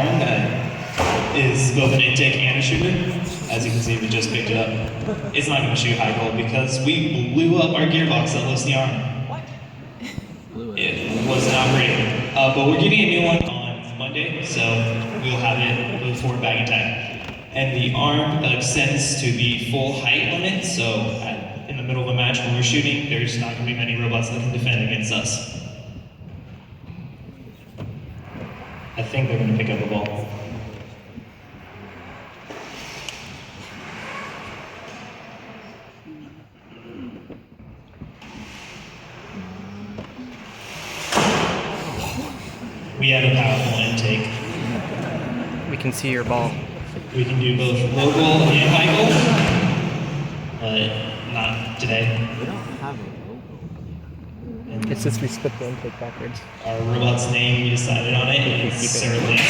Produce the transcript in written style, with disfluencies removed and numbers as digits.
arm that is both an intake and a shooter. As you can see, we just picked it up. It's not going to shoot high goal because we blew up our gearbox that lifts the arm. What? It was not great. But we're getting a new one on Monday, so we'll have it with forward bag and tag. And the arm extends to the full height limit, so in the middle of a match when we're shooting, there's not going to be many robots that can defend against us. I think they're going to pick up a ball. We have a powerful intake. We can see your ball. We can do both low goal and high goal, but not today. We don't have a logo. It's just we split the intake backwards. Our robot's name, we decided on it, is Sir Lance.